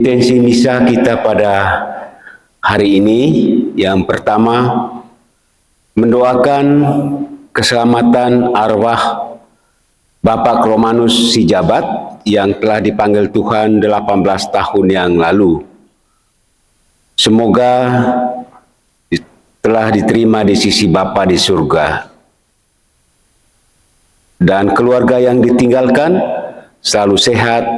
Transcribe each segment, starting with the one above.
Intensi misa kita pada hari ini yang pertama mendoakan keselamatan arwah Bapak Romanus Sijabat yang telah dipanggil Tuhan 18 tahun yang lalu. Semoga telah diterima di sisi Bapa di surga. Dan keluarga yang ditinggalkan selalu sehat.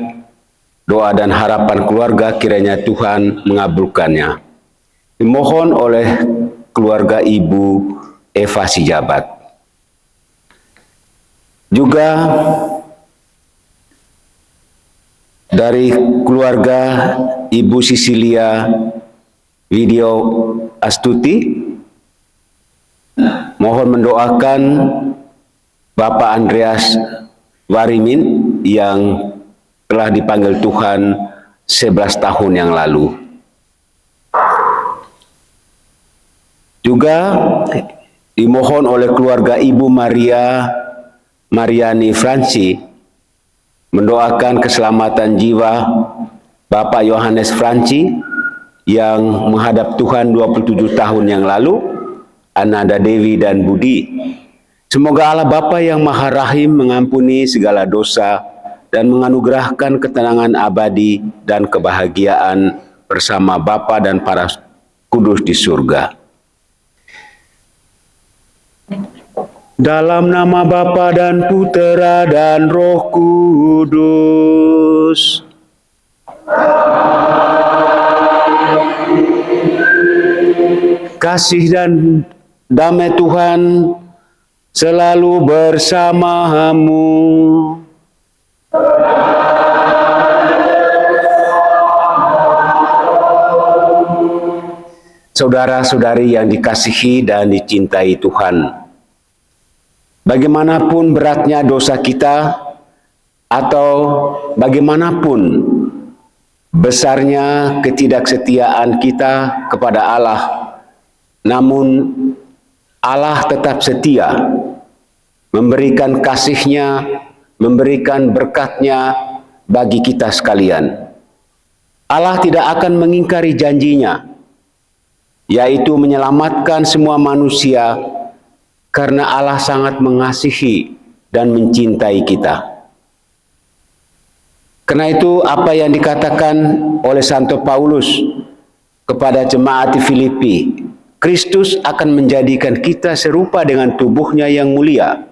Doa dan harapan keluarga kiranya Tuhan mengabulkannya. Dimohon oleh keluarga Ibu Eva Sijabat. Juga dari keluarga Ibu Sisilia Video Astuti, mohon mendoakan Bapak Andreas Warimin yang telah dipanggil Tuhan 11 tahun yang lalu. Juga dimohon oleh keluarga Ibu Mariani Franci mendoakan keselamatan jiwa Bapak Yohanes Franci yang menghadap Tuhan 27 tahun yang lalu, Ananda Dewi dan Budi. Semoga Allah Bapa yang Maha Rahim mengampuni segala dosa dan menganugerahkan ketenangan abadi dan kebahagiaan bersama Bapa dan para kudus di surga. Dalam nama Bapa dan Putera dan Roh Kudus. Kasih dan damai Tuhan selalu bersamamu. Saudara-saudari yang dikasihi dan dicintai Tuhan, bagaimanapun beratnya dosa kita atau bagaimanapun besarnya ketidaksetiaan kita kepada Allah, namun Allah tetap setia memberikan kasih-Nya, memberikan berkat-Nya bagi kita sekalian. Allah tidak akan mengingkari janji-Nya, yaitu menyelamatkan semua manusia, karena Allah sangat mengasihi dan mencintai kita. Karena itu apa yang dikatakan oleh Santo Paulus kepada jemaat di Filipi, Kristus akan menjadikan kita serupa dengan tubuhnya yang mulia,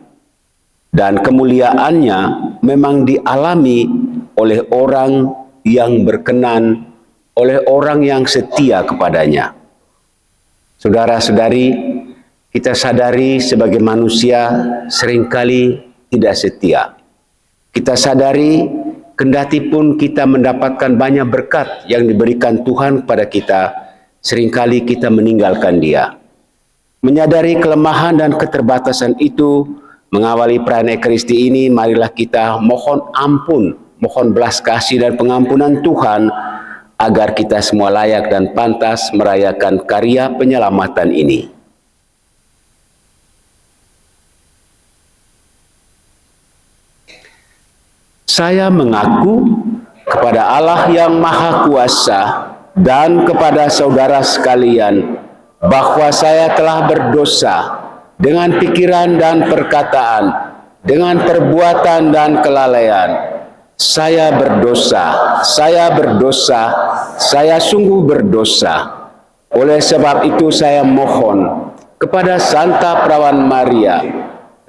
dan kemuliaannya memang dialami oleh orang yang berkenan, oleh orang yang setia kepadanya. Saudara-saudari, kita sadari sebagai manusia seringkali tidak setia. Kita sadari kendati pun kita mendapatkan banyak berkat yang diberikan Tuhan kepada kita, seringkali kita meninggalkan Dia. Menyadari kelemahan dan keterbatasan itu, mengawali perayaan Ekaristi ini, marilah kita mohon ampun, mohon belas kasih dan pengampunan Tuhan, agar kita semua layak dan pantas merayakan karya penyelamatan ini. Saya mengaku kepada Allah yang Maha Kuasa dan kepada saudara sekalian bahwa saya telah berdosa dengan pikiran dan perkataan, dengan perbuatan dan kelalaian. Saya berdosa, saya sungguh berdosa. Oleh sebab itu saya mohon kepada Santa Perawan Maria,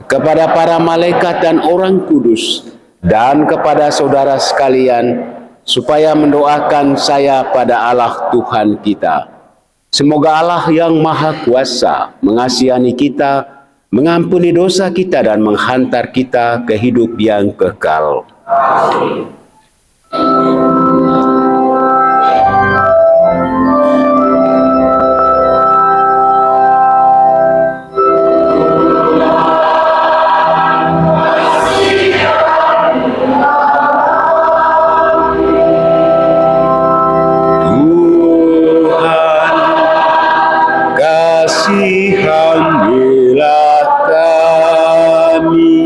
kepada para malaikat dan orang kudus, dan kepada saudara sekalian, supaya mendoakan saya pada Allah Tuhan kita. Semoga Allah yang Maha Kuasa mengasihani kita, mengampuni dosa kita, dan menghantar kita ke hidup yang kekal. Amin. Kasihanilah kami.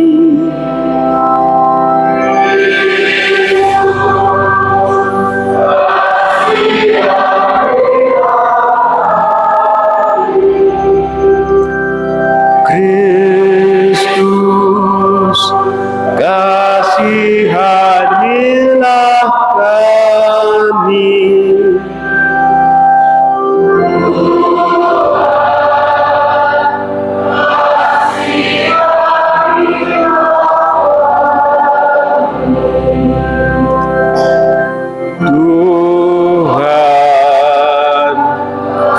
Tuhan,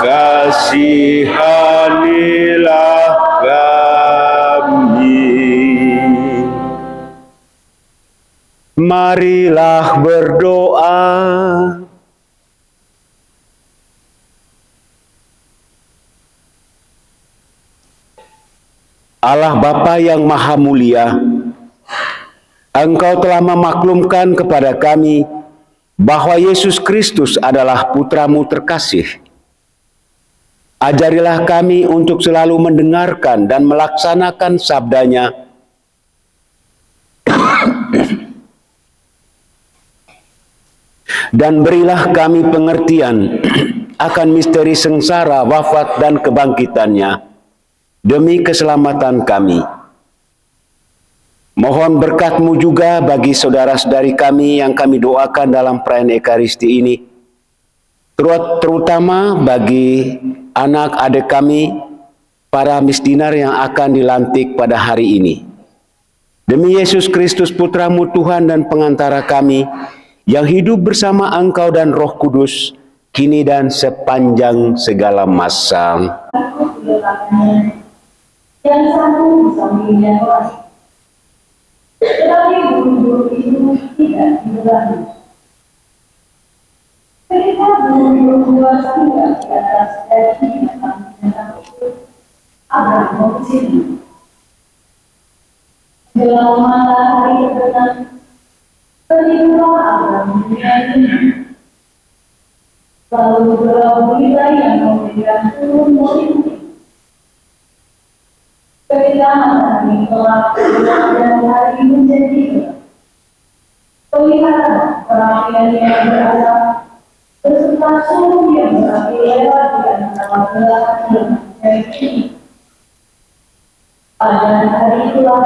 kasihanilah kami. Marilah berdoa. Allah Bapa yang Maha Mulia, Engkau telah memaklumkan kepada kami bahwa Yesus Kristus adalah Putra-Mu terkasih. Ajarilah kami untuk selalu mendengarkan dan melaksanakan sabda-Nya, dan berilah kami pengertian akan misteri sengsara, wafat, dan kebangkitan-Nya demi keselamatan kami. Mohon berkat-Mu juga bagi saudara-saudari kami yang kami doakan dalam perayaan Ekaristi ini, terutama bagi anak-adik kami, para misdinar yang akan dilantik pada hari ini. Demi Yesus Kristus, Putra-Mu Tuhan dan pengantara kami, yang hidup bersama Engkau dan Roh Kudus, kini dan sepanjang segala masa. Yang satu bisa mengingat orang, tetapi guru-guru itu tidak diberangi. Ketika guru-guru kuasa tidak di atas daging binatang itu, Abraham mengucapkan, dalam matahari terbenam, tertidulah Abraham dunia ini. Lalu beberapa berita yang memberikan turun motif. Ketika matahari telah dan hari menjadi gelap, kelihatan perapian yang berasap beserta suhu yang berapi lewat di antara belahan dan ini. Pada hari itulah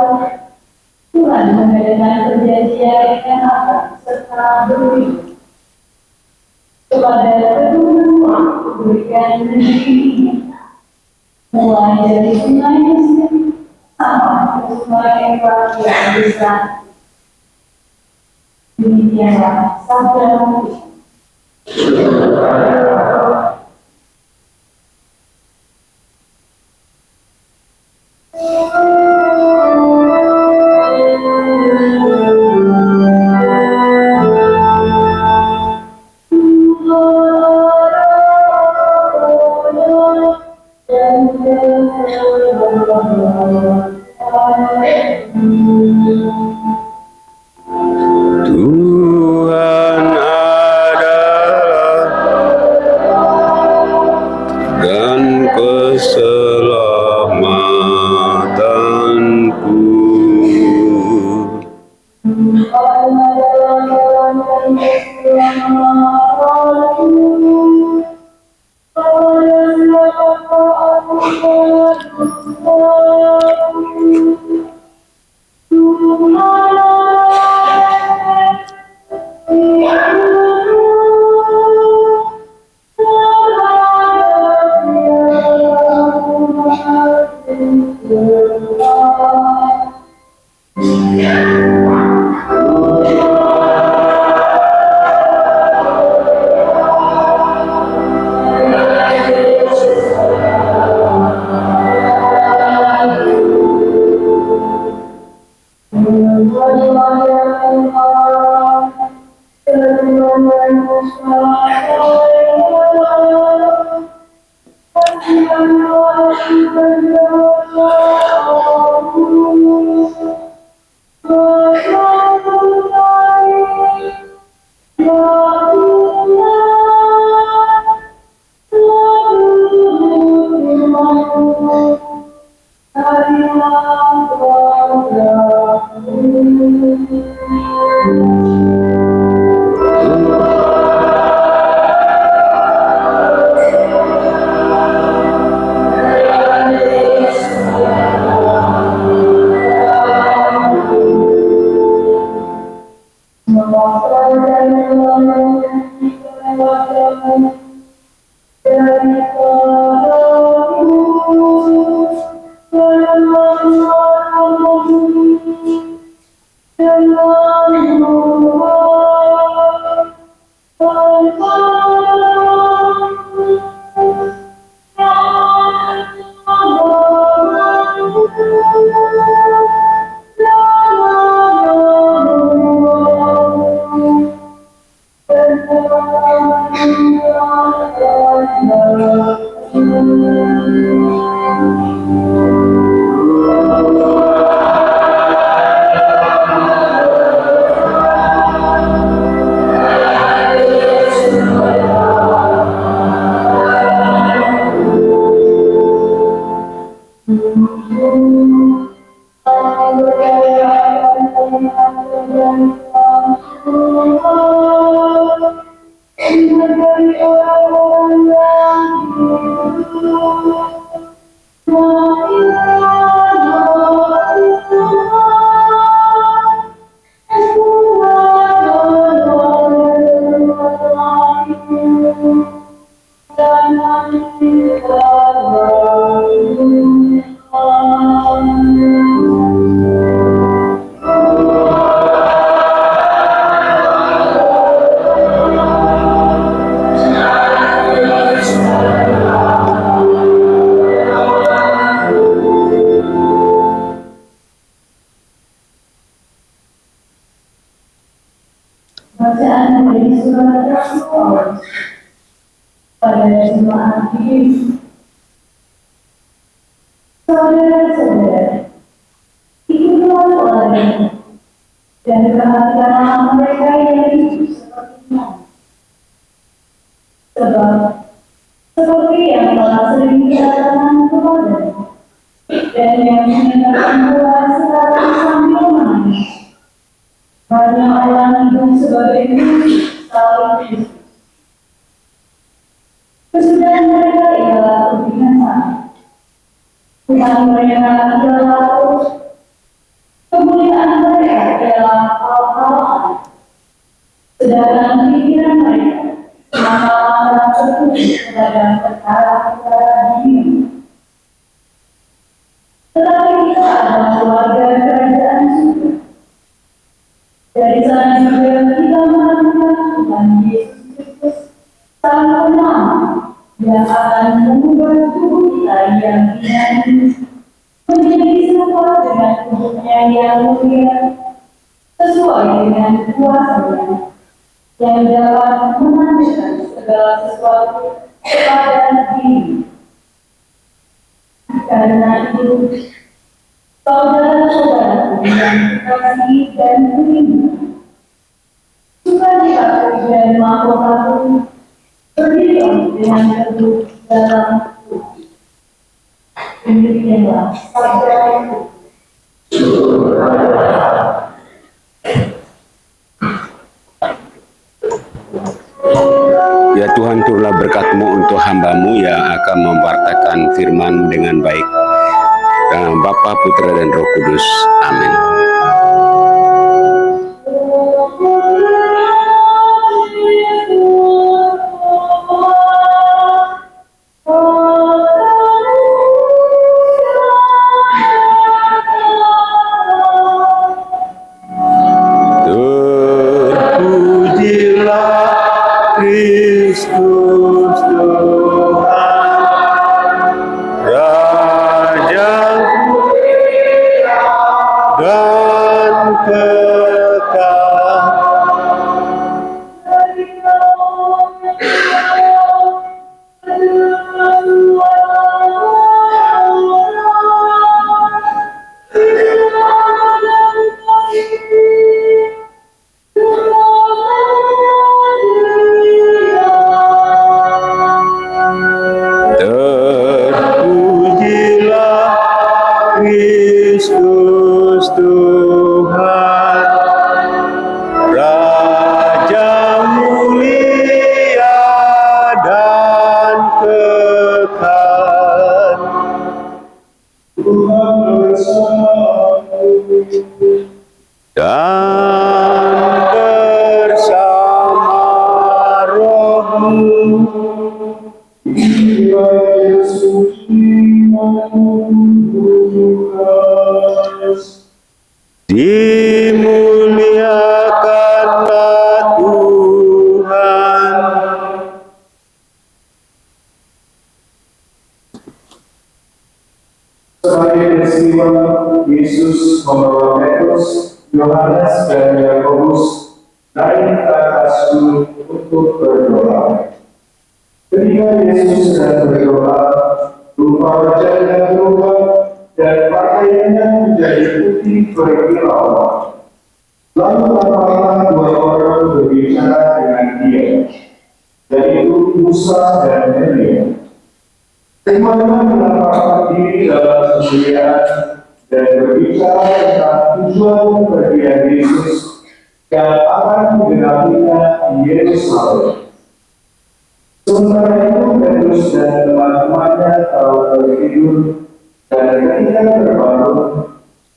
Tuhan mengadakan perjanjian dengan Abraham serta berbunyi, kepada kedua berikan negeri ini, mulai dari sungai Mesir sampai ke sungai Efrat yang besar. Demikianlah sabda-Mu. Tuhan adalah dan keselamatanku. Bacaan dari surat Rasul pada jemaat ini. Saudara-saudara, ikutlah teladan dan perhatikanlah mereka yang hidup sepertinya. Sebab seperti yang telah sering dikatakan teladan dan yang menyatakan bahwa sekarang sambil menangis. Banyak orang hidup sebagai Kristus, saling Kristus. Kesudahan mereka ialah kebinasaan. Tuhan mereka ialah terus. Kemuliaan mereka ialah hal-hal. Sedangkan pikiran mereka semata-mata tertuju kepada perkara-perkara dunia. Tetapi kita adalah keluarga kerajaan surga. Dari sana juga kita menemukan Tuhan Yesus Kristus, Sang Pengamat, yang akan mengubah tubuh kita yang hina ini menjadi serupa dengan tubuhnya yang mulia, sesuai dengan kuasa-Nya yang dapat menandai segala sesuatu kepada diri. Karena itu, saudara-saudaraku yang dikasihi dan kurindu, sukacitaku dan mahkotaku berdiri dengan teguh dalam Tuhan. Demikianlah sabda Ya Tuhan, turunlah berkat-Mu untuk hamba-Mu yang akan memwartakan firman dengan baik. Dalam Bapa, Putra, dan Roh Kudus. Amin. Terpujilah Kristus Tuhan, Raja dan kekal. Terpujilah Kristus Tuhan, Raja mulia dan kekal. Tuhan bersamamu dan bersama rohmu. Dimuliakanlah Tuhan. Sebagai peristiwa Yesus membawa Petrus, Yohanes, dan Yakobus naik ke atas gunung untuk berdoa. Ketika Yesus sedang berdoa, rupa wajahnya berubah dan pakaiannya menjadi putih berkilau. Lalu tampaklah dua orang berbicara dengan dia, yaitu Musa dan Elia. Keduanya menampakkan diri dalam kemuliaan dan berbicara tentang tujuan kepergian Yesus yang akan menggenapinya di Yerusalem. Sementara itu Petrus dan teman-temannya telah tertidur, dan ketika terbangun,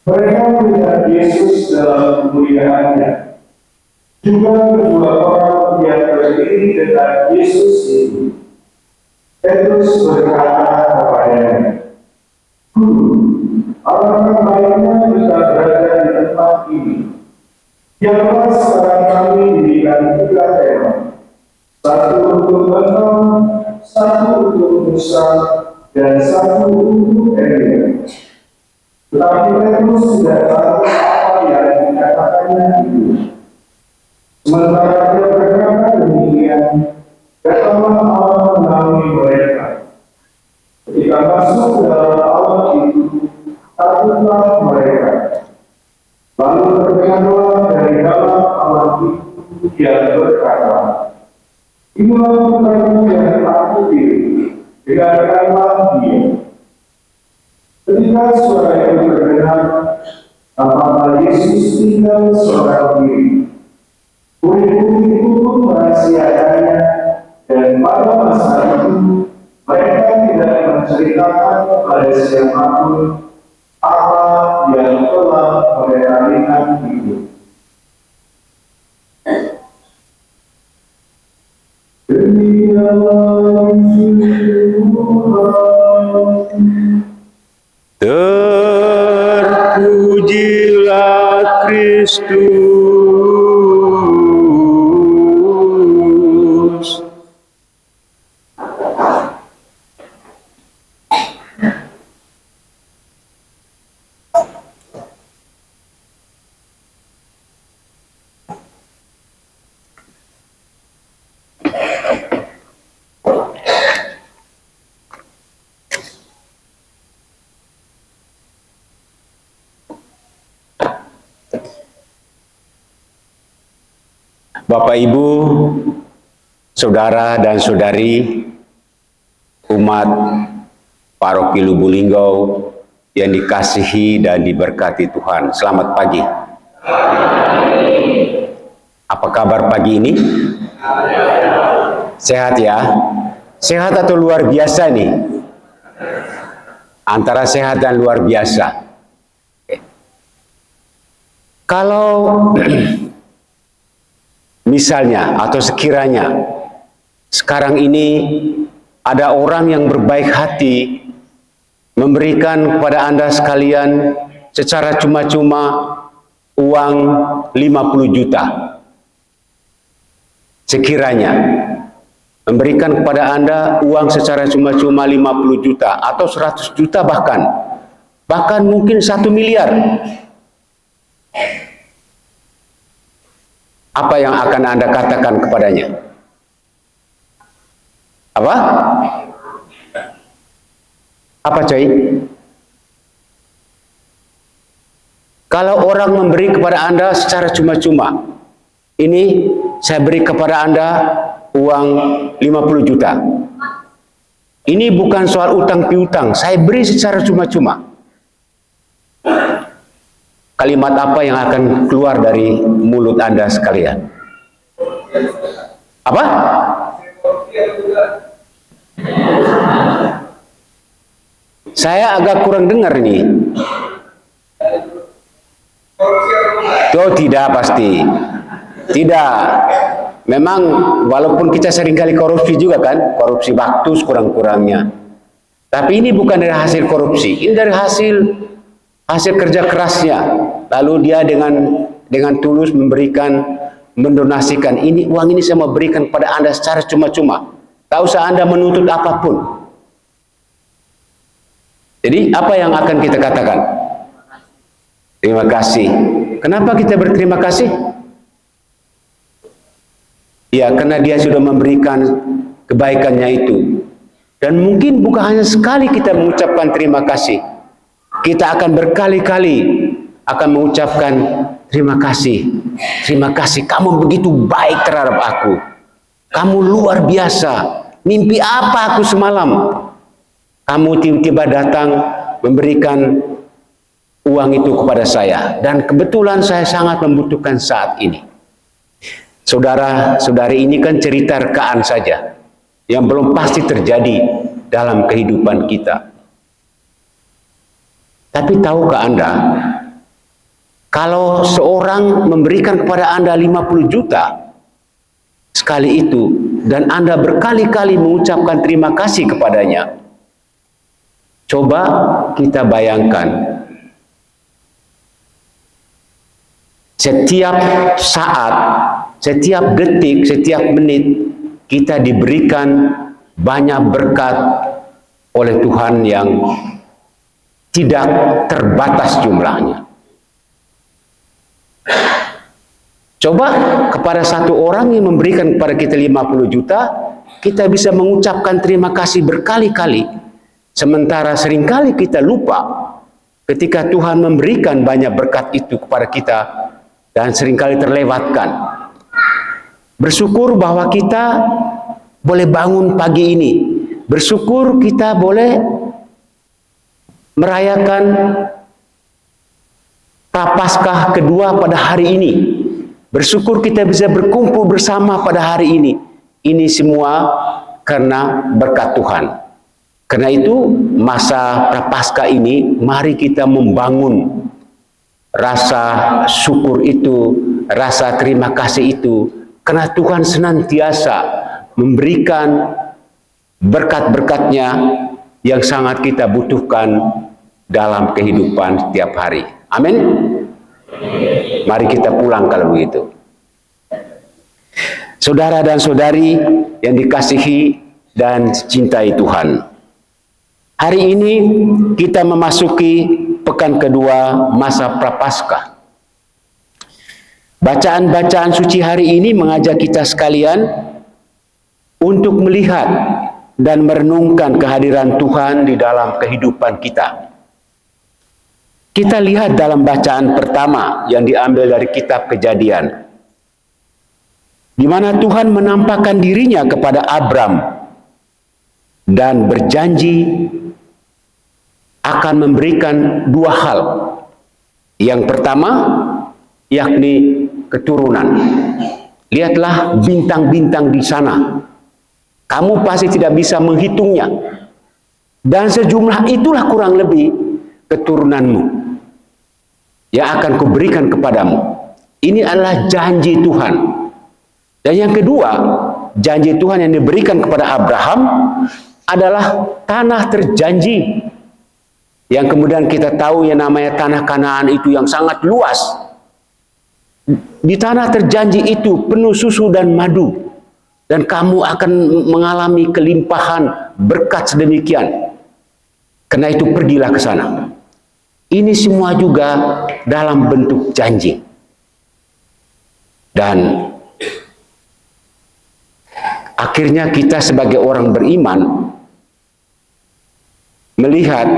mereka melihat Yesus dalam kemuliaannya. Juga kedua orang yang berdiri dekat Yesus itu. Petrus berkata kepadanya, "Guru, alangkah baiknya kita berada di tempat ini. Biarlah sekarang kami diberikan 3 tema, satu untuk Engkau, satu untuk Musa, dan satu untuk Elia." Tetapi Petrus tidak tahu apa yang dikatakannya itu. Sementara dia berkata demikian, datanglah Allah menaungi mereka. Ketika masuk ke dalam awan itu, takutlah mereka. Lalu terdengarlah dari dalam awan itu yang berkata, "Inilah putraku yang aku pilih, dengarkanlah dia." Ketika suara itu terdengar, apabila Yesus tinggal seorang diri, murid-murid itu pun merahasiakannya, dan pada masa itu mereka tidak menceritakan kepada siapapun apa yang telah mereka lihat itu. Demikianlah Injil Tuhan. Terpujilah Kristus. Bapak, Ibu, saudara dan saudari umat Paroki Lubulinggo yang dikasihi dan diberkati Tuhan. Selamat pagi. Apa kabar pagi ini? Sehat ya? Sehat atau luar biasa nih? Antara sehat dan luar biasa. Kalau misalnya atau sekiranya sekarang ini ada orang yang berbaik hati memberikan kepada Anda sekalian secara cuma-cuma uang 50 juta. Sekiranya memberikan kepada Anda uang secara cuma-cuma 50 juta atau 100 juta bahkan mungkin 1 miliar. Apa yang akan Anda katakan kepadanya? Apa? Apa coy? Kalau orang memberi kepada Anda secara cuma-cuma, ini saya beri kepada Anda uang 50 juta. Ini bukan soal utang piutang, saya beri secara cuma-cuma. Kalimat apa yang akan keluar dari mulut Anda sekalian? Apa? Saya agak kurang dengar nih. Oh tidak, pasti. Tidak. memang walaupun kita seringkali korupsi juga kan, korupsi waktu sekurang-kurangnya. Tapi ini bukan dari hasil korupsi, ini dari hasil kerja kerasnya. Lalu dia dengan tulus mendonasikan, ini uang ini saya mau berikan kepada Anda secara cuma-cuma. Tak usah Anda menuntut apapun. Jadi apa yang akan kita katakan? Terima kasih. Kenapa kita berterima kasih? Ya, karena dia sudah memberikan kebaikannya itu. Dan mungkin bukan hanya sekali kita mengucapkan terima kasih. Kita akan berkali-kali akan mengucapkan terima kasih. Terima kasih, kamu begitu baik terhadap aku. Kamu luar biasa. Mimpi apa aku semalam? Kamu tiba-tiba datang memberikan uang itu kepada saya. Dan kebetulan saya sangat membutuhkan saat ini. Saudara-saudari, ini kan cerita rekaan saja yang belum pasti terjadi dalam kehidupan kita. Tapi tahukah Anda, kalau seorang memberikan kepada Anda 50 juta sekali itu, dan Anda berkali-kali mengucapkan terima kasih kepadanya, coba kita bayangkan, setiap saat, setiap detik, setiap menit kita diberikan banyak berkat oleh Tuhan yang tidak terbatas jumlahnya. Coba kepada satu orang yang memberikan kepada kita 50 juta, kita bisa mengucapkan terima kasih berkali-kali. Sementara seringkali kita lupa ketika Tuhan memberikan banyak berkat itu kepada kita dan seringkali terlewatkan. Bersyukur bahwa kita boleh bangun pagi ini. Bersyukur kita boleh merayakan Prapaskah kedua pada hari ini. Bersyukur kita bisa berkumpul bersama pada hari ini. Ini semua karena berkat Tuhan. Karena itu masa Prapaskah ini mari kita membangun rasa syukur itu, rasa terima kasih itu. Karena Tuhan senantiasa memberikan berkat-berkat-Nya yang sangat kita butuhkan dalam kehidupan setiap hari. Amin. Mari kita pulang kalau begitu. Saudara dan saudari yang dikasihi dan cintai Tuhan. Hari ini kita memasuki pekan kedua masa Prapaskah. Bacaan-bacaan suci hari ini mengajak kita sekalian untuk melihat dan merenungkan kehadiran Tuhan di dalam kehidupan kita. Kita lihat dalam bacaan pertama yang diambil dari kitab Kejadian, di mana Tuhan menampakkan dirinya kepada Abram dan berjanji akan memberikan dua hal. Yang pertama, yakni keturunan. Lihatlah bintang-bintang di sana. Kamu pasti tidak bisa menghitungnya. Dan sejumlah itulah kurang lebih keturunanmu yang akan kuberikan kepadamu. Ini adalah janji Tuhan. Dan yang kedua, janji Tuhan yang diberikan kepada Abraham adalah tanah terjanji. Yang kemudian kita tahu yang namanya tanah Kanaan itu yang sangat luas. Di tanah terjanji itu penuh susu dan madu. Dan kamu akan mengalami kelimpahan berkat sedemikian. Karena itu pergilah ke sana. Ini semua juga dalam bentuk janji. Dan akhirnya kita sebagai orang beriman melihat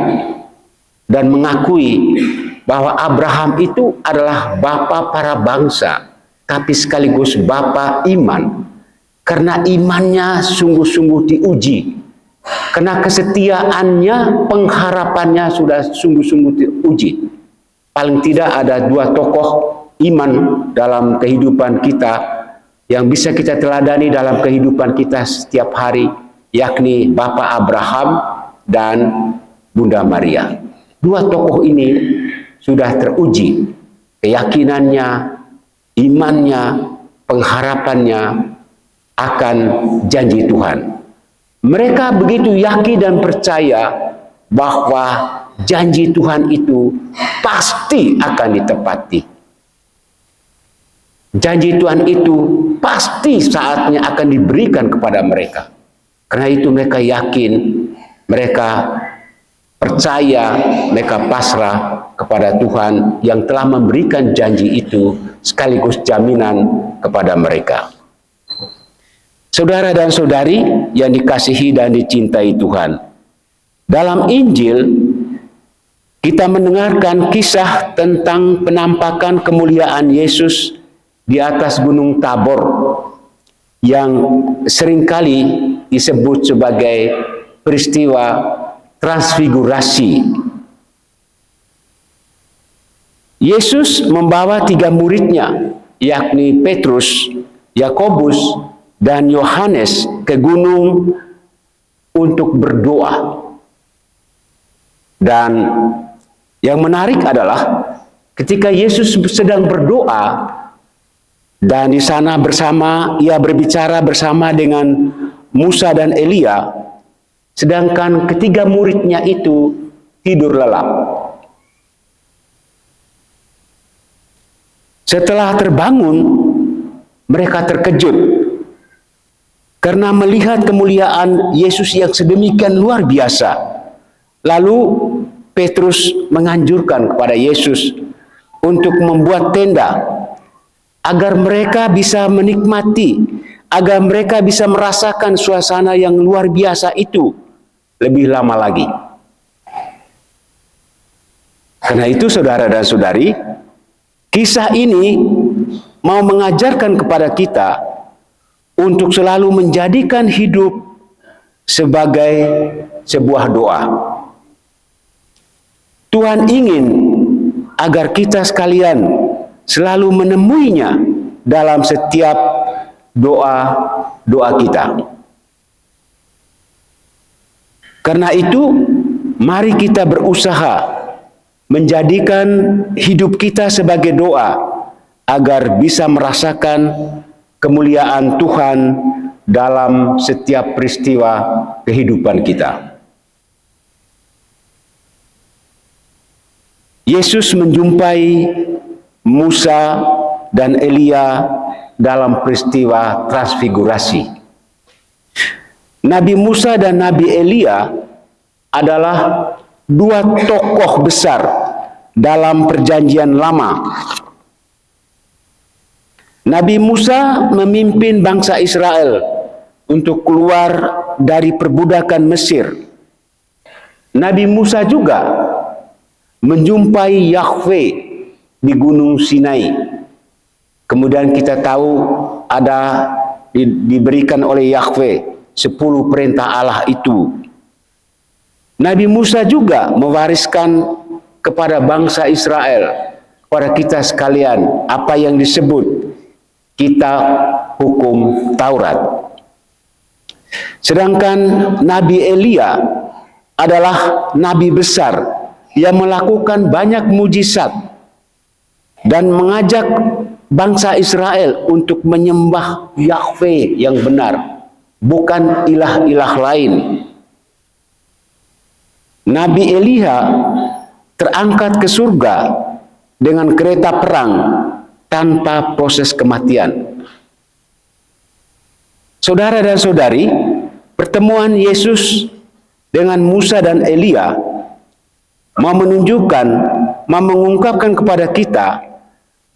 dan mengakui bahwa Abraham itu adalah bapa para bangsa, tapi sekaligus bapa iman. Karena imannya sungguh-sungguh diuji. Karena kesetiaannya, pengharapannya sudah sungguh-sungguh diuji. Paling tidak ada dua tokoh iman dalam kehidupan kita yang bisa kita teladani dalam kehidupan kita setiap hari, yakni Bapak Abraham dan Bunda Maria. Dua tokoh ini sudah teruji keyakinannya, imannya, pengharapannya akan janji Tuhan. Mereka begitu yakin dan percaya bahwa janji Tuhan itu pasti akan ditepati. Janji Tuhan itu pasti saatnya akan diberikan kepada mereka. Karena itu mereka yakin, mereka percaya, mereka pasrah kepada Tuhan yang telah memberikan janji itu sekaligus jaminan kepada mereka. Saudara dan saudari yang dikasihi dan dicintai Tuhan, dalam Injil kita mendengarkan kisah tentang penampakan kemuliaan Yesus di atas Gunung Tabor yang seringkali disebut sebagai peristiwa transfigurasi. Yesus membawa 3 muridnya, yakni Petrus, Yakobus, dan Yohanes ke gunung untuk berdoa. Dan yang menarik adalah ketika Yesus sedang berdoa dan di sana ia berbicara bersama dengan Musa dan Elia, sedangkan ketiga muridnya itu tidur lelap. Setelah terbangun, mereka terkejut karena melihat kemuliaan Yesus yang sedemikian luar biasa. Lalu Petrus menganjurkan kepada Yesus untuk membuat tenda agar mereka bisa menikmati, agar mereka bisa merasakan suasana yang luar biasa itu lebih lama lagi. Karena itu saudara dan saudari, kisah ini mau mengajarkan kepada kita untuk selalu menjadikan hidup sebagai sebuah doa. Tuhan ingin agar kita sekalian selalu menemuinya dalam setiap doa kita. Karena itu, mari kita berusaha menjadikan hidup kita sebagai doa agar bisa merasakan kemuliaan Tuhan dalam setiap peristiwa kehidupan kita. Yesus menjumpai Musa dan Elia dalam peristiwa transfigurasi. Nabi Musa dan Nabi Elia adalah 2 tokoh besar dalam perjanjian lama. Nabi Musa memimpin bangsa Israel untuk keluar dari perbudakan Mesir. Nabi Musa juga menjumpai Yahwe di Gunung Sinai. Kemudian kita tahu ada diberikan oleh Yahwe 10 perintah Allah itu. Nabi Musa juga mewariskan kepada bangsa Israel, kepada kita sekalian, apa yang disebut kitab hukum Taurat. Sedangkan Nabi Elia adalah nabi besar yang melakukan banyak mujizat dan mengajak bangsa Israel untuk menyembah Yahwe yang benar, bukan ilah-ilah lain. Nabi Elia terangkat ke surga dengan kereta perang tanpa proses kematian. Saudara dan saudari, pertemuan Yesus dengan Musa dan Elia mau menunjukkan, mau mengungkapkan kepada kita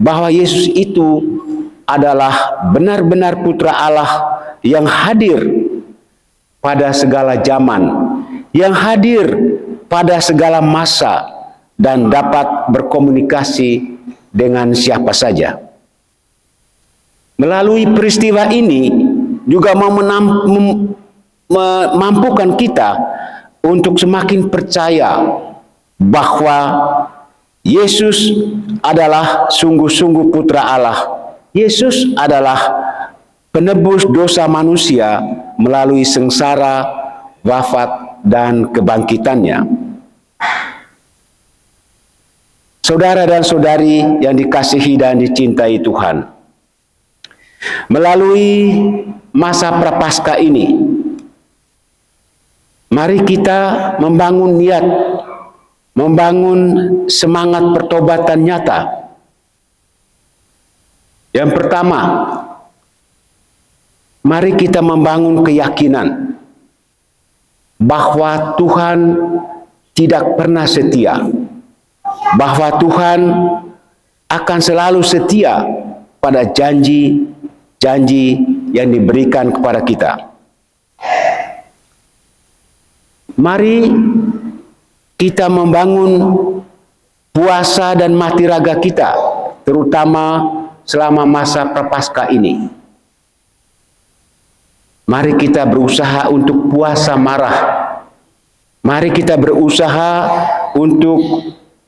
bahwa Yesus itu adalah benar-benar putra Allah yang hadir pada segala zaman, yang hadir pada segala masa dan dapat berkomunikasi dengan siapa saja. Melalui peristiwa ini juga mau memampukan kita untuk semakin percaya bahwa Yesus adalah sungguh-sungguh putra Allah. Yesus adalah penebus dosa manusia melalui sengsara, wafat, dan kebangkitannya. Saudara dan saudari yang dikasihi dan dicintai Tuhan, melalui masa prapaskah ini, mari kita membangun niat, membangun semangat pertobatan nyata. Yang pertama, mari kita membangun keyakinan bahwa Tuhan tidak pernah setia, bahwa Tuhan akan selalu setia pada janji-janji yang diberikan kepada kita. Mari kita membangun puasa dan mati raga kita, terutama selama masa prapaskah ini. Mari kita berusaha untuk puasa marah. Mari kita berusaha untuk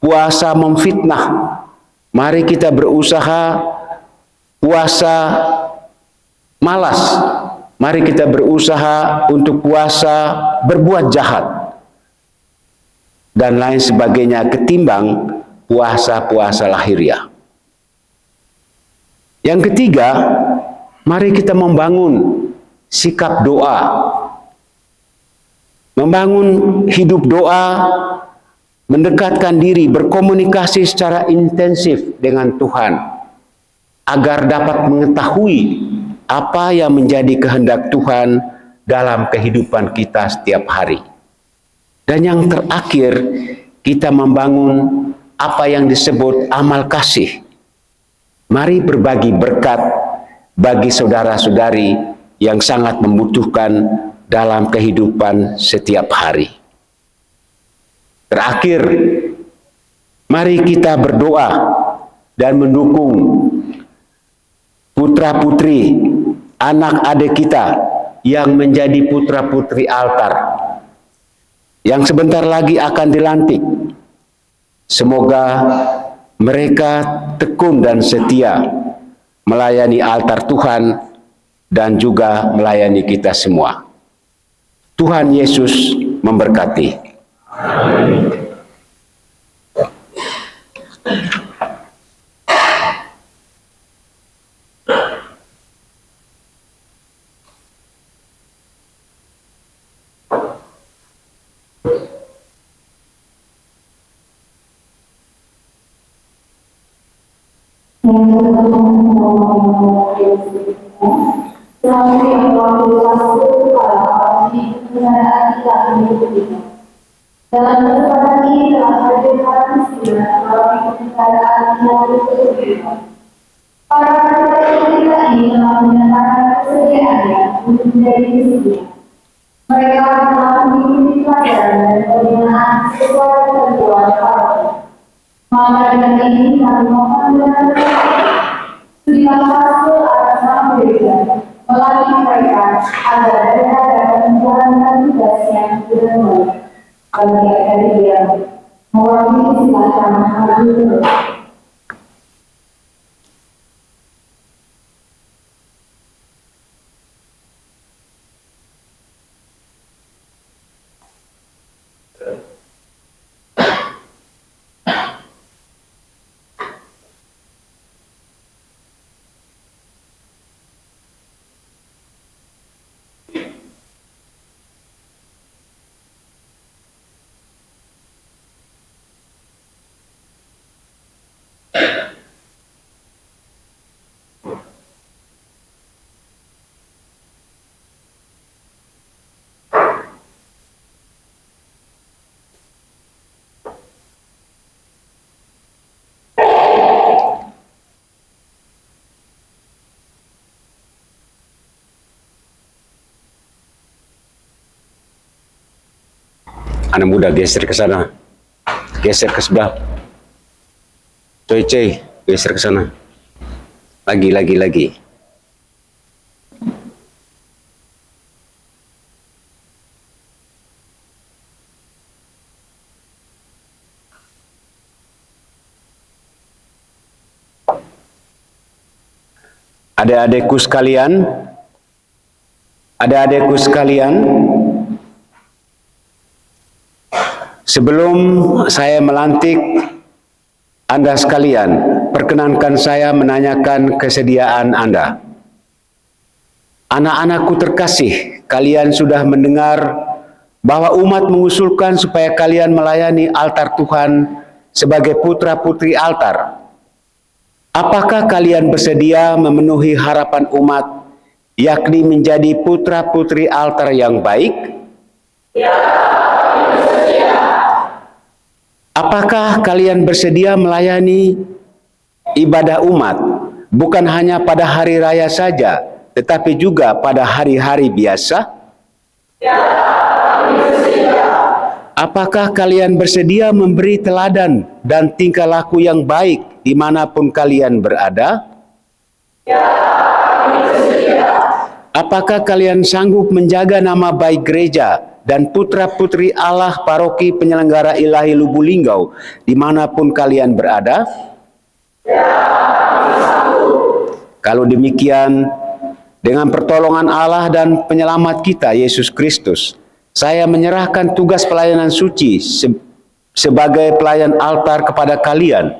puasa memfitnah. Mari kita berusaha puasa malas. Mari kita berusaha untuk puasa berbuat jahat dan lain sebagainya, ketimbang puasa-puasa lahiriah. Yang ketiga, mari kita membangun sikap doa, membangun hidup doa, mendekatkan diri, berkomunikasi secara intensif dengan Tuhan, agar dapat mengetahui apa yang menjadi kehendak Tuhan dalam kehidupan kita setiap hari. Dan yang terakhir, kita membangun apa yang disebut amal kasih. Mari berbagi berkat bagi saudara-saudari yang sangat membutuhkan dalam kehidupan setiap hari. Terakhir, mari kita berdoa dan mendukung putra-putri, anak-adik kita yang menjadi putra-putri altar, yang sebentar lagi akan dilantik. Semoga mereka tekun dan setia melayani altar Tuhan dan juga melayani kita semua. Tuhan Yesus memberkati. Amin. Selalu yang waktu para orang di kendaraan kita mengikuti. Dalam kesempatan ini telah hadir para istilah melalui kendaraan yang berbeda. Para kita ini telah menyatakan kesediaannya untuk menjadi istilah. Mereka telah mengikuti pelajaran dan pembinaan sesuai ketentuan para. Maka dengan ini kami mohon dengan sudah masuk atas nama gereja melalui mereka agar mereka dapat menjalankan tugas yang benar bagi dari dia. Mewakili silakan hadir. Anak muda geser ke sana, geser ke sebelah. Coy, geser ke sana. Lagi. Adik-adikku sekalian, sebelum saya melantik Anda sekalian, perkenankan saya menanyakan kesediaan Anda. Anak-anakku terkasih, kalian sudah mendengar bahwa umat mengusulkan supaya kalian melayani altar Tuhan sebagai putra-putri altar. Apakah kalian bersedia memenuhi harapan umat, yakni menjadi putra-putri altar yang baik? Ya, bersedia. Apakah kalian bersedia melayani ibadah umat, bukan hanya pada hari raya saja, tetapi juga pada hari-hari biasa? Ya, bersedia. Apakah kalian bersedia memberi teladan dan tingkah laku yang baik dimanapun kalian berada? Ya, bersedia. Apakah kalian sanggup menjaga nama baik gereja dan putra-putri Allah paroki penyelenggara ilahi Lubuk Linggau dimanapun kalian berada? Ya, sanggup. Kalau demikian, dengan pertolongan Allah dan penyelamat kita, Yesus Kristus, saya menyerahkan tugas pelayanan suci sebagai pelayan altar kepada kalian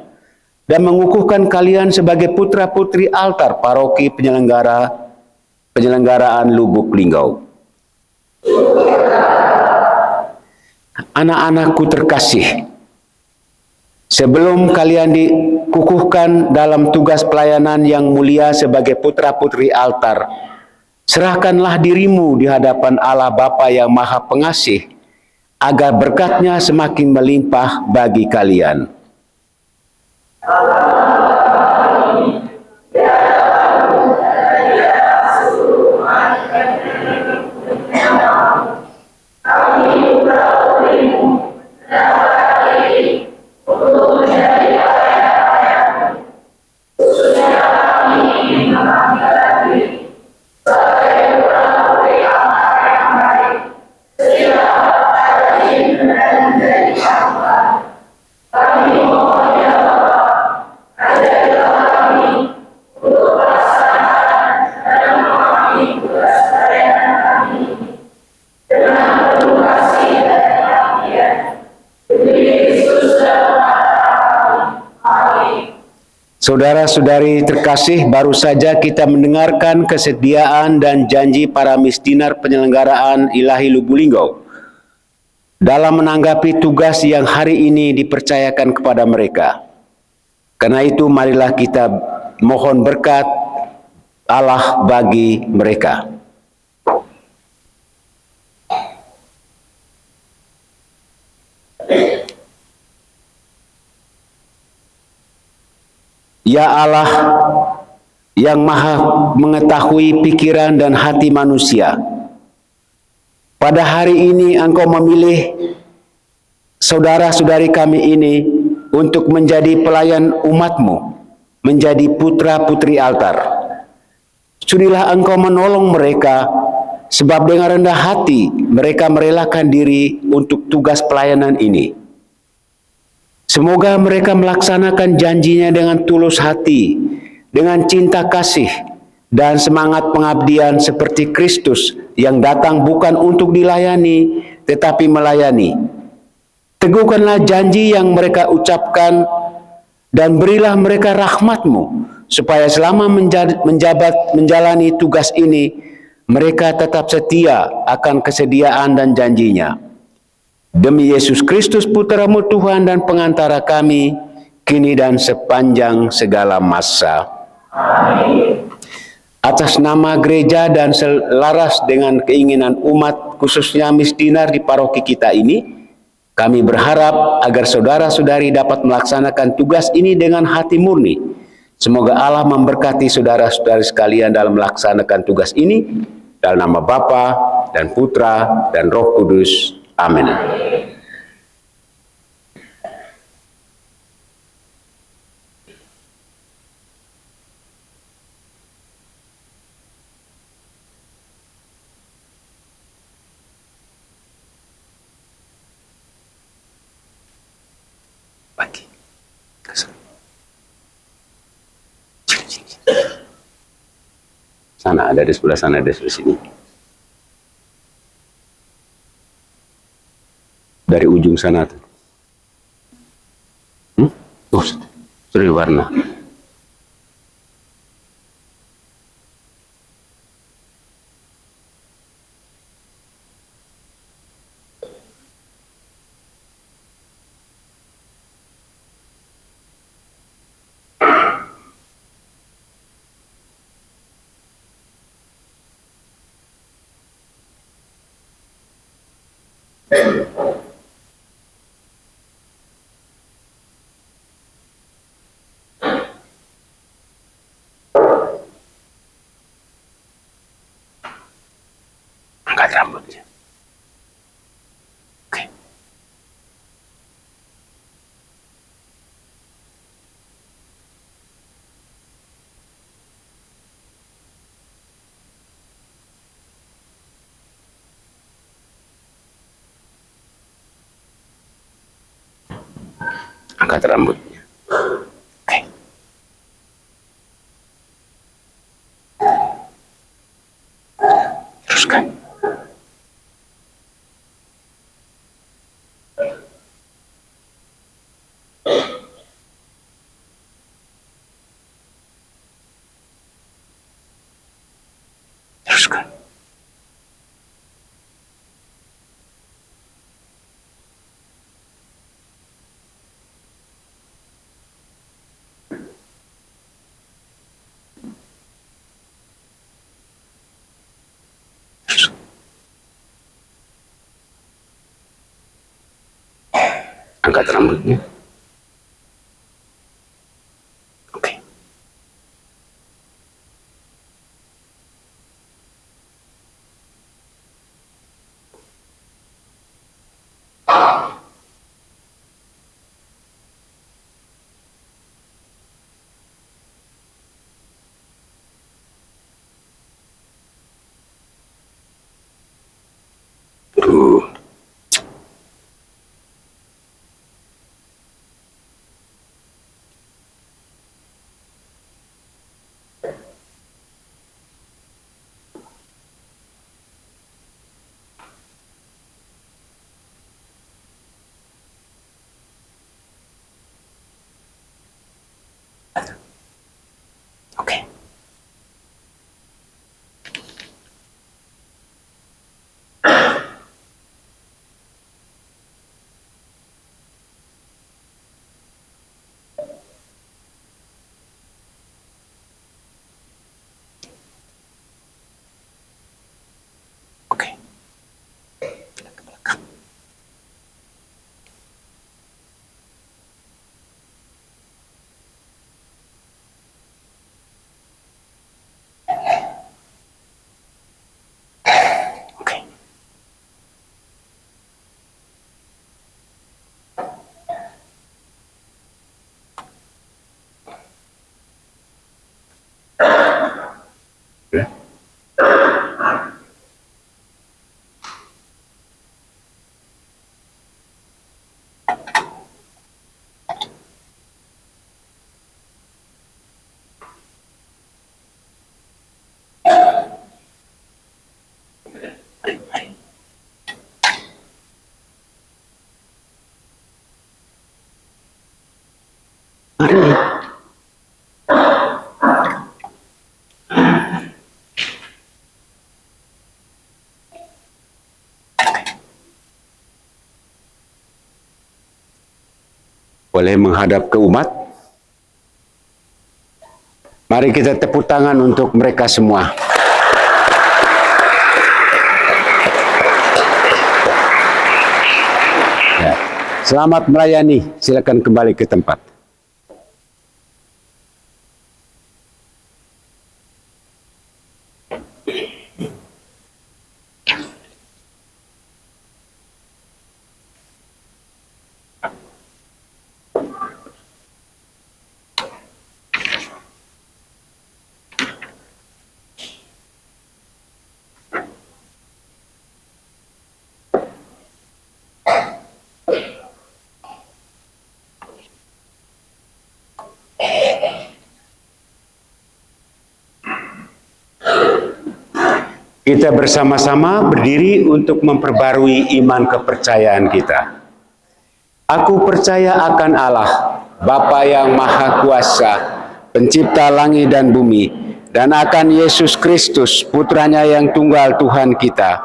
dan mengukuhkan kalian sebagai putra-putri altar paroki penyelenggaraan Lubuk Linggau. Anak-anakku terkasih, sebelum kalian dikukuhkan dalam tugas pelayanan yang mulia sebagai putra-putri altar, serahkanlah dirimu di hadapan Allah Bapa yang Maha Pengasih, agar berkat-Nya semakin melimpah bagi kalian. Saudara-saudari terkasih, baru saja kita mendengarkan kesetiaan dan janji para misdinar penyelenggaraan ilahi Lubuk Linggau dalam menanggapi tugas yang hari ini dipercayakan kepada mereka. Karena itu marilah kita mohon berkat Allah bagi mereka. Ya Allah yang Maha mengetahui pikiran dan hati manusia, pada hari ini Engkau memilih saudara-saudari kami ini untuk menjadi pelayan umat-Mu, menjadi putra-putri altar. Sudilah Engkau menolong mereka, sebab dengan rendah hati mereka merelakan diri untuk tugas pelayanan ini. Semoga mereka melaksanakan janjinya dengan tulus hati, dengan cinta kasih, dan semangat pengabdian seperti Kristus yang datang bukan untuk dilayani, tetapi melayani. Teguhkanlah janji yang mereka ucapkan, dan berilah mereka rahmat-Mu, supaya selama menjalani tugas ini, mereka tetap setia akan kesediaan dan janjinya. Demi Yesus Kristus Putra-Mu Tuhan dan pengantara kami, kini dan sepanjang segala masa. Amin. Atas nama gereja dan selaras dengan keinginan umat, khususnya misdinar di paroki kita ini, kami berharap agar saudara-saudari dapat melaksanakan tugas ini dengan hati murni. Semoga Allah memberkati saudara-saudari sekalian dalam melaksanakan tugas ini, dalam nama Bapa dan Putra dan Roh Kudus. Amin. Pagi. Sana ada di sebelah sana, ada di sebelah sini. Dari ujung sana tuh. Tuh, sudah warna. Angkat rambutnya. Oke. Angkat rambutnya. Oke. Teruskan. Teruskan. Angkat rambutnya. Oke. Oke. Oke. Ke belakang. Oke. Ya. Mari. Boleh menghadap ke umat. Mari kita tepuk tangan untuk mereka semua. Ya. Selamat melayani. Silakan kembali ke tempat. Kita bersama-sama berdiri untuk memperbarui iman kepercayaan kita. Aku percaya akan Allah, Bapa yang Maha Kuasa, Pencipta langit dan bumi, dan akan Yesus Kristus, Putranya yang tunggal Tuhan kita,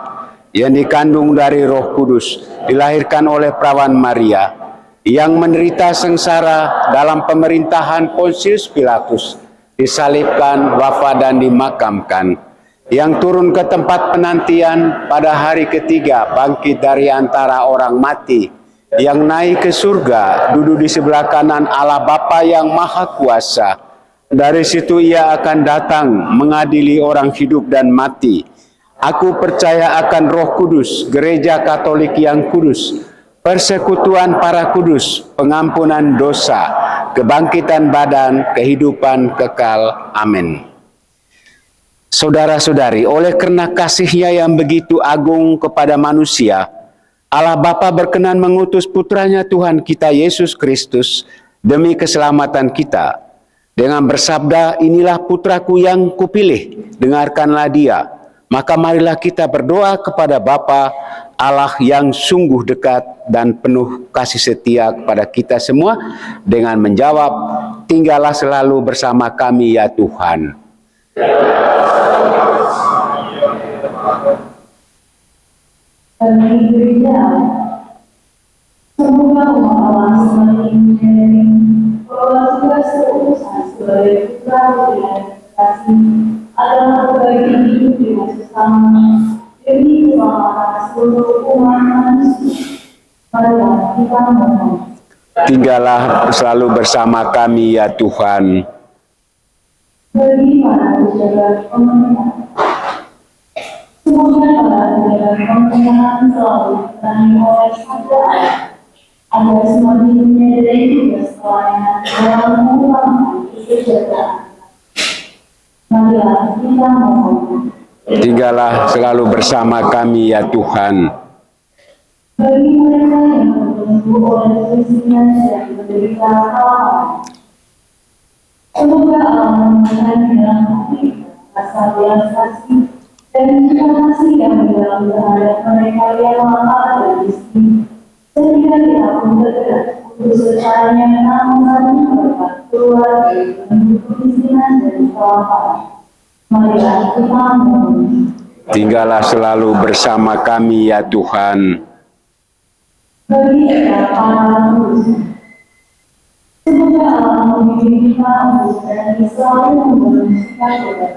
yang dikandung dari Roh Kudus, dilahirkan oleh perawan Maria, yang menderita sengsara dalam pemerintahan Pontius Pilatus, disalibkan, wafat dan dimakamkan, yang turun ke tempat penantian pada hari ketiga, bangkit dari antara orang mati, yang naik ke surga, duduk di sebelah kanan Allah Bapa yang Maha Kuasa. Dari situ ia akan datang mengadili orang hidup dan mati. Aku percaya akan Roh Kudus, gereja Katolik yang kudus, persekutuan para kudus, pengampunan dosa, kebangkitan badan, kehidupan kekal. Amin. Saudara-saudari, oleh karena kasih-Nya yang begitu agung kepada manusia, Allah Bapa berkenan mengutus putranya Tuhan kita Yesus Kristus demi keselamatan kita. Dengan bersabda, inilah putraku yang kupilih, dengarkanlah dia. Maka marilah kita berdoa kepada Bapa Allah yang sungguh dekat dan penuh kasih setia kepada kita semua dengan menjawab, tinggallah selalu bersama kami ya Tuhan. Bagi gereja, semoga umat Allah semakin menyayangi bahwa tugas keutusan sebagai putra dan kasih adalah berbagi hidup dengan sesama demi keselamatan seluruh umat manusia. Marilah kita mohon. Tinggallah selalu bersama kami ya Tuhan. Bagi para pejabat pemerintahan, semoga para pejabat pemerintahan selalu dipenuhi oleh sabda Allah, agar semakin menyadari tugas pelayanan dalam mengembangkan kesejahteraan. Marilah kita mohon. Tinggallah selalu bersama kami ya Tuhan. Bagi mereka yang terbelenggu oleh kemiskinan dan menderita halangan, semoga Allah menemukan dalam hati rasa belas kasih dan cinta kasih yang mendalam terhadap mereka yang lapar dan miskin, sehingga kita pun bergerak untuk secara nyata membantu mereka keluar dari belenggu kemiskinan dan kelaparan. Marilah kita mohon. Tinggallah selalu bersama kami ya Tuhan. Bagi kita para kudus, semoga Allah membimbing kita untuk berani selalu membersihkan dosa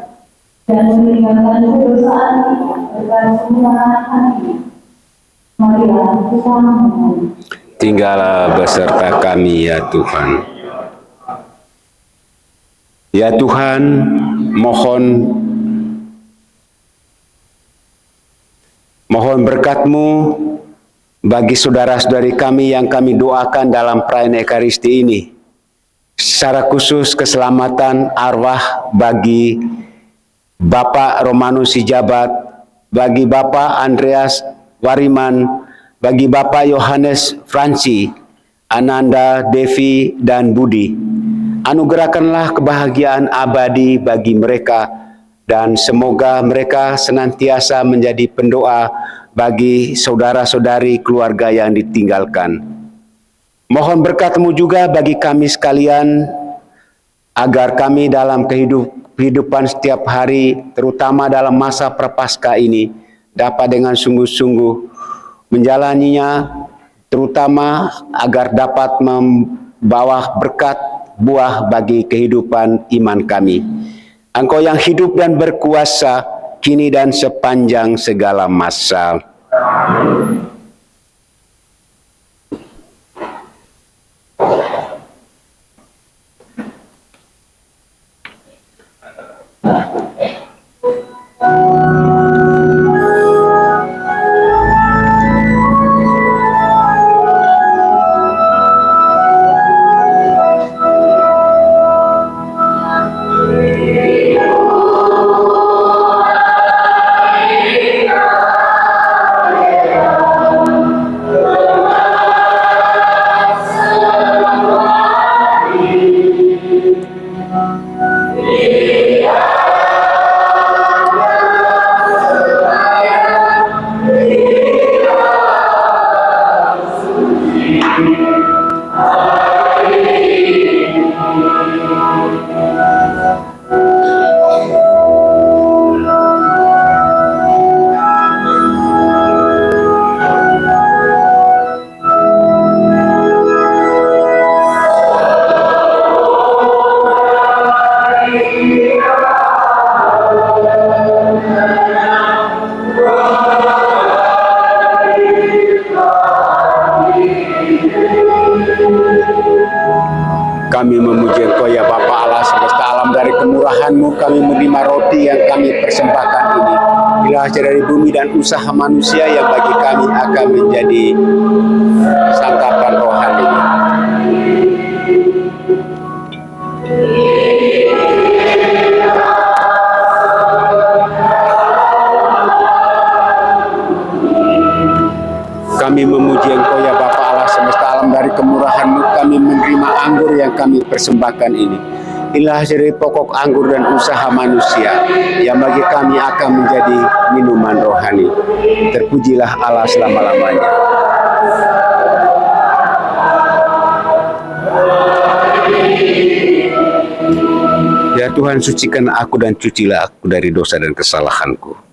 dan meninggalkan kedosaan kita berkat kemurahan hati. Marilah kita mohon. Tinggallah beserta kami ya Tuhan. Ya Tuhan, mohon berkat-Mu bagi saudara-saudari kami yang kami doakan dalam perayaan Ekaristi ini. Secara khusus keselamatan arwah bagi Bapak Romanus Sijabat, bagi Bapak Andreas Wariman, bagi Bapak Yohanes Franci, Ananda, Devi, dan Budi. Anugerahkanlah kebahagiaan abadi bagi mereka, dan semoga mereka senantiasa menjadi pendoa bagi saudara-saudari keluarga yang ditinggalkan. Mohon berkat-Mu juga bagi kami sekalian, agar kami dalam kehidupan setiap hari, terutama dalam masa Prapaskah ini, dapat dengan sungguh-sungguh menjalaninya, terutama agar dapat membawa berkat buah bagi kehidupan iman kami. Engkau yang hidup dan berkuasa, kini dan sepanjang segala masa. Kami memuji Engkau ya Bapa Allah semesta alam, dari kemurahan-Mu kami menerima roti yang kami persembahkan ini. Inilah hasil dari bumi dan usaha manusia yang bagi kami akan menjadi santapan rohani. Kami memuji Engkau ya Bapa Allah semesta alam, dari kemurahan-Mu kami menerima anggur yang kami persembahkan ini. Inilah hasil dari pokok anggur dan usaha manusia yang bagi kami akan menjadi minuman rohani. Terpujilah Allah selama-lamanya. Ya Tuhan, sucikan aku dan cucilah aku dari dosa dan kesalahanku.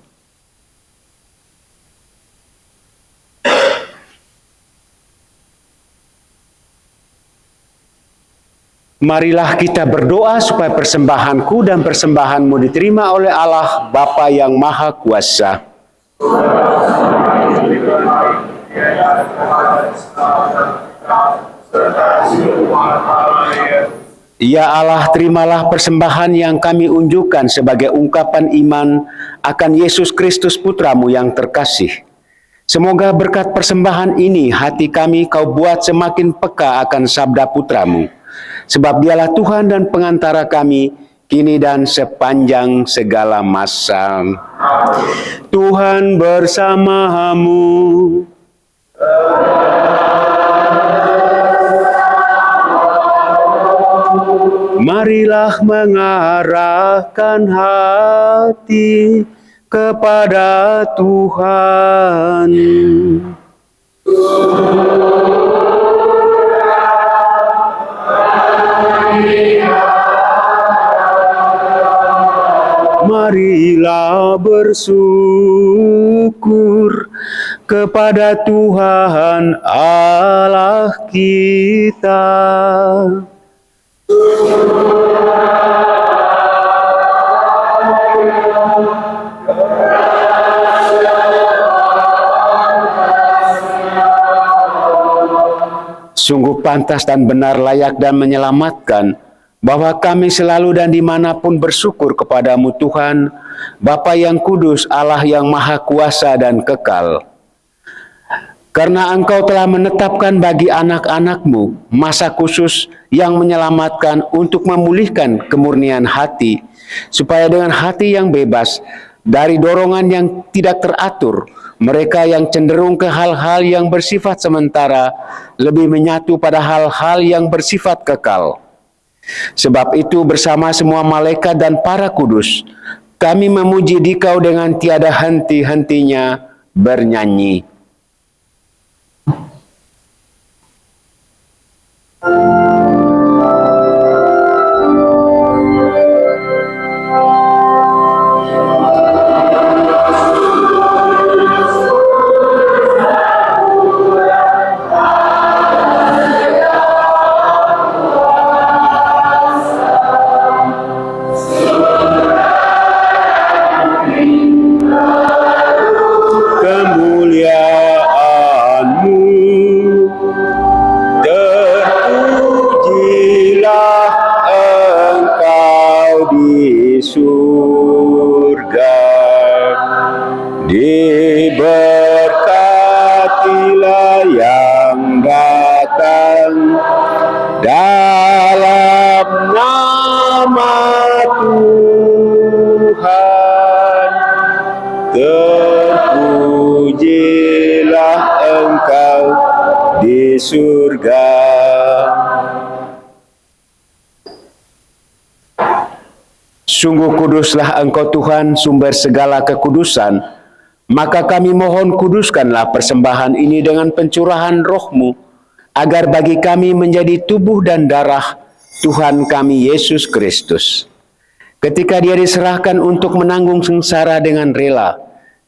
Marilah kita berdoa supaya persembahanku dan persembahanmu diterima oleh Allah Bapa yang Maha Kuasa. Ya Allah, terimalah persembahan yang kami unjukkan sebagai ungkapan iman akan Yesus Kristus Putramu yang terkasih. Semoga berkat persembahan ini hati kami Kau buat semakin peka akan sabda Putramu. Sebab Dialah Tuhan dan pengantara kami, kini dan sepanjang segala masa. Tuhan bersamamu. Marilah mengarahkan hati kepada Tuhan. Marilah bersyukur kepada Tuhan Allah kita. Sungguh pantas dan benar, layak dan menyelamatkan bahwa kami selalu dan dimanapun bersyukur kepadamu Tuhan, Bapa yang kudus, Allah yang maha kuasa dan kekal. Karena Engkau telah menetapkan bagi anak-anak-Mu masa khusus yang menyelamatkan untuk memulihkan kemurnian hati, supaya dengan hati yang bebas dari dorongan yang tidak teratur, mereka yang cenderung ke hal-hal yang bersifat sementara lebih menyatu pada hal-hal yang bersifat kekal. Sebab itu bersama semua malaikat dan para kudus, kami memuji Dikau dengan tiada henti-hentinya bernyanyi. Diberkatilah yang datang dalam nama Tuhan. Terpujilah Engkau di surga. Sungguh kuduslah Engkau Tuhan, sumber segala kekudusan. Maka kami mohon, kuduskanlah persembahan ini dengan pencurahan Roh-Mu, agar bagi kami menjadi tubuh dan darah Tuhan kami Yesus Kristus. Ketika Dia diserahkan untuk menanggung sengsara dengan rela,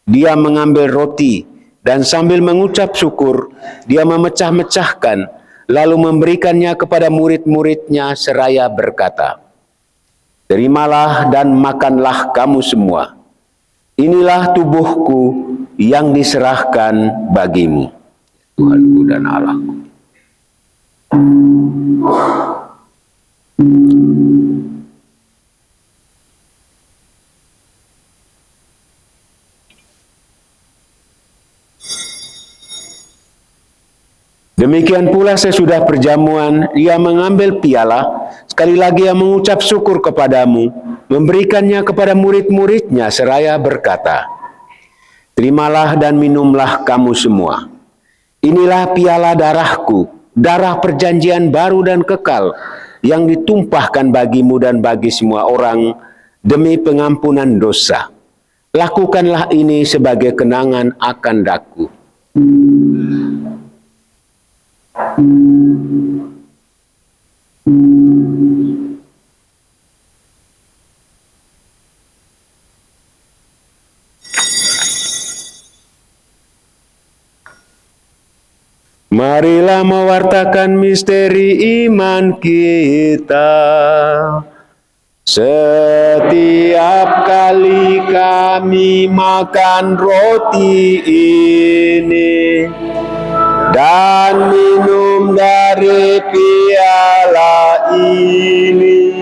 Dia mengambil roti dan sambil mengucap syukur, Dia memecah-mecahkan, lalu memberikannya kepada murid-murid-Nya seraya berkata, "Terimalah dan makanlah kamu semua. Inilah tubuhku yang diserahkan bagimu." Tuhanku dan Allahku. Demikian pula sesudah perjamuan, ia mengambil piala, sekali lagi ia mengucap syukur kepadamu, memberikannya kepada murid-muridnya seraya berkata, "Terimalah dan minumlah kamu semua. Inilah piala darahku, darah perjanjian baru dan kekal, yang ditumpahkan bagimu dan bagi semua orang demi pengampunan dosa. Lakukanlah ini sebagai kenangan akan daku." Marilah mewartakan misteri iman kita. Setiap kali kami makan roti ini dan minum dari piala ini,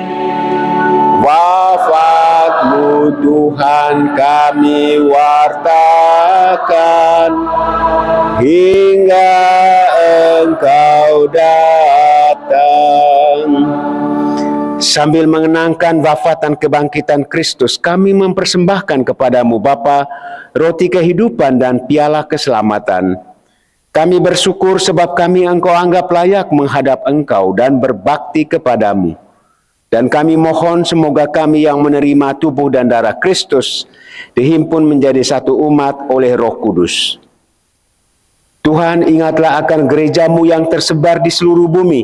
wafat-Mu Tuhan kami wartakan hingga Engkau datang. Sambil mengenangkan wafat dan kebangkitan Kristus, kami mempersembahkan kepadamu Bapa roti kehidupan dan piala keselamatan. Kami bersyukur sebab kami Engkau anggap layak menghadap Engkau dan berbakti kepadamu. Dan kami mohon semoga kami yang menerima tubuh dan darah Kristus dihimpun menjadi satu umat oleh Roh Kudus. Tuhan, ingatlah akan gerejamu yang tersebar di seluruh bumi,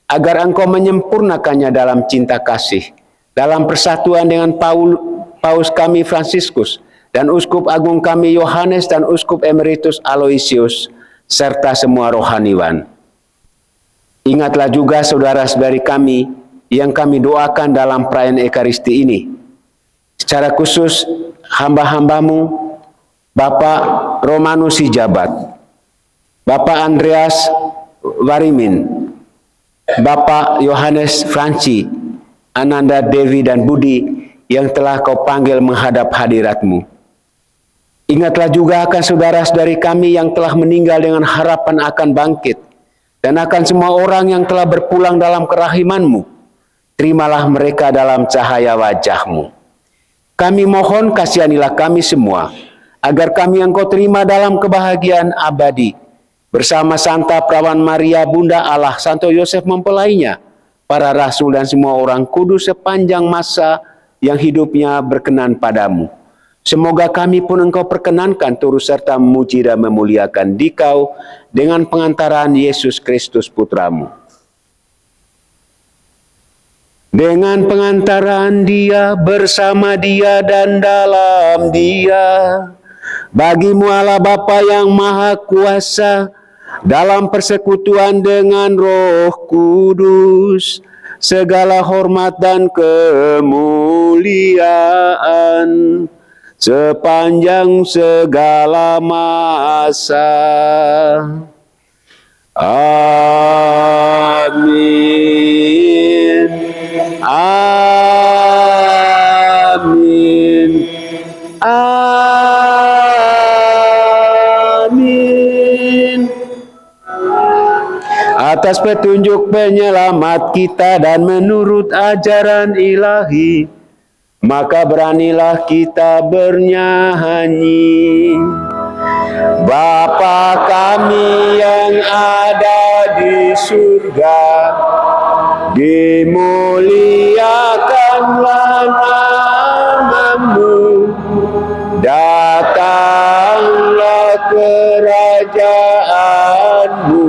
agar Engkau menyempurnakannya dalam cinta kasih, dalam persatuan dengan Paus kami Fransiskus, dan Uskup Agung kami Yohanes dan Uskup Emeritus Aloysius, serta semua rohaniwan. Ingatlah juga saudara-saudari kami yang kami doakan dalam perayaan Ekaristi ini. Secara khusus hamba-hambamu, Bapak Romanus Hijabat, Bapak Andreas Warimin, Bapak Yohanes Franci, Ananda Devi dan Budi yang telah Kau panggil menghadap hadirat-Mu. Ingatlah juga akan saudara-saudari kami yang telah meninggal dengan harapan akan bangkit, dan akan semua orang yang telah berpulang dalam kerahiman-Mu. Terimalah mereka dalam cahaya wajah-Mu. Kami mohon kasihanilah kami semua, agar kami Engkau terima dalam kebahagiaan abadi, bersama Santa Perawan Maria Bunda Allah, Santo Yosef mempelainya, para rasul dan semua orang kudus sepanjang masa yang hidupnya berkenan padamu. Semoga kami pun Engkau perkenankan turut serta memuji dan memuliakan Dikau dengan pengantaran Yesus Kristus Putramu. Dengan pengantaran Dia, bersama Dia dan dalam Dia, bagimu Allah Bapa yang Maha Kuasa, dalam persekutuan dengan Roh Kudus, segala hormat dan kemuliaan sepanjang segala masa. Amin. Amin. Amin. Atas petunjuk penyelamat kita dan menurut ajaran ilahi, maka beranilah kita bernyanyi. Bapa kami yang ada di surga, dimuliakanlah nama-Mu, datanglah kerajaan-Mu,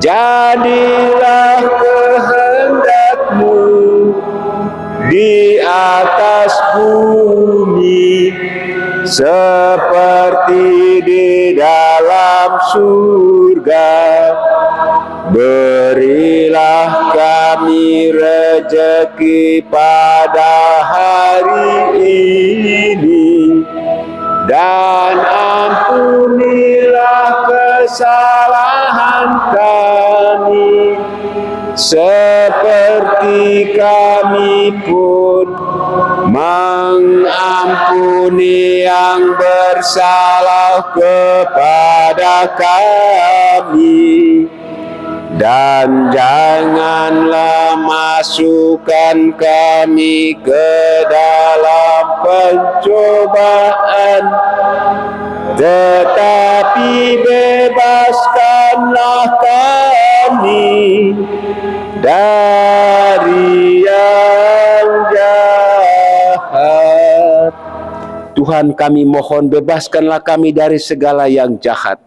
jadilah kehendak-Mu di atas bumi seperti di dalam surga. Berilah kami rejeki pada hari ini, dan ampunilah kesalahan kami seperti kami pun mengampuni yang bersalah kepada kami. Dan janganlah masukkan kami ke dalam pencobaan, tetapi bebaskanlah kami dari yang jahat. Tuhan, kami mohon, bebaskanlah kami dari segala yang jahat.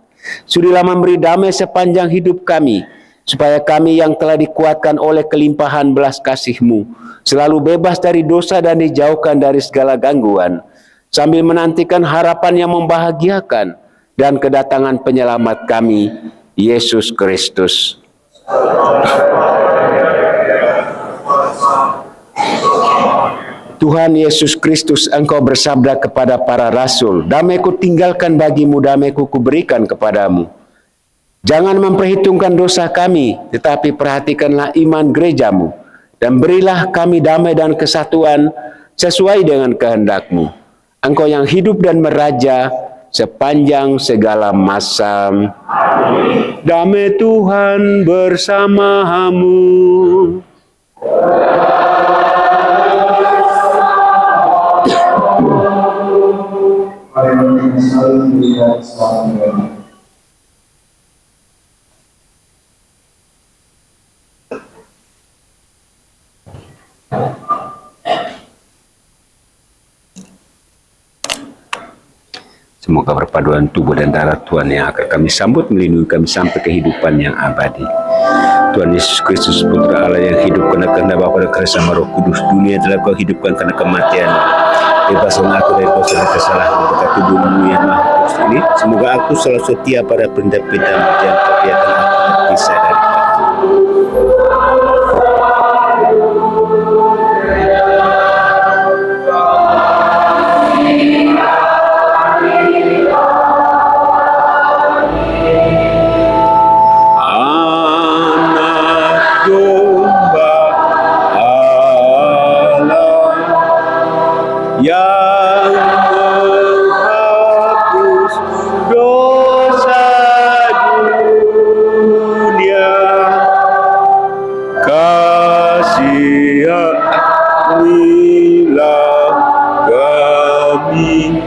Sudilah memberi damai sepanjang hidup kami, supaya kami yang telah dikuatkan oleh kelimpahan belas kasih-Mu selalu bebas dari dosa dan dijauhkan dari segala gangguan, sambil menantikan harapan yang membahagiakan dan kedatangan penyelamat kami, Yesus Kristus. Tuhan Yesus Kristus, Engkau bersabda kepada para rasul, "Damai-Ku tinggalkan bagimu, damai-Ku kuberikan kepadamu." Jangan memperhitungkan dosa kami, tetapi perhatikanlah iman gereja-Mu, dan berilah kami damai dan kesatuan sesuai dengan kehendak-Mu. Engkau yang hidup dan meraja sepanjang segala masa. Damai Tuhan bersamamu. Mari kita saling melihat selamat. Semoga perpaduan tubuh dan darah Tuhan yang akan kami sambut melindungi kami sampai kehidupan yang abadi. Tuhan Yesus Kristus, Putra Allah yang hidup karena kehendak Bapa dan karena sama Roh Kudus, dunia telah Kau hidupkan karena kematian. Bebaskanlah aku dari dosa dan kesalahan berkat tubuh-Mu yang Maha Kudus ini. Semoga aku selalu setia pada perintah-perintah-Mu, jangan Kau biarkan aku terpisah dari-Mu. Yang menghapus dosa dunia, kasihanilah kami.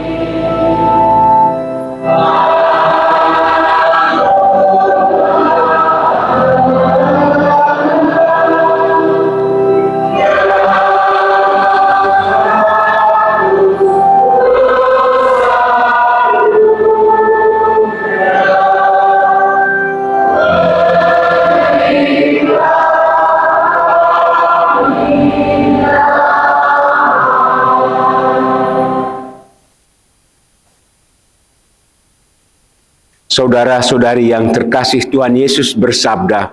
Saudara-saudari yang terkasih, Tuhan Yesus bersabda,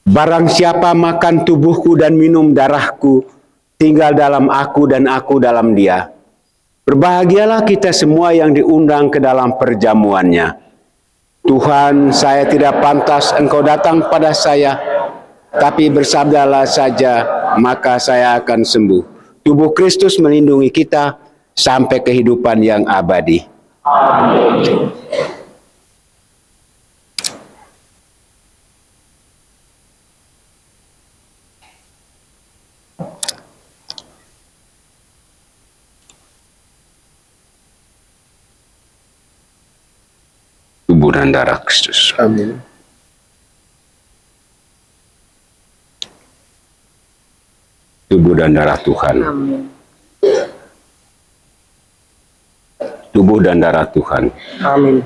"Barang siapa makan tubuhku dan minum darahku, tinggal dalam aku dan aku dalam dia. Berbahagialah kita semua yang diundang ke dalam perjamuannya. Tuhan, saya tidak pantas Engkau datang pada saya, tapi bersabdalah saja, maka saya akan sembuh." Tubuh Kristus melindungi kita sampai kehidupan yang abadi. Amin. Tubuh dan darah Kristus. Amin. Tubuh dan darah Tuhan. Amin. Tubuh dan darah Tuhan. Amin.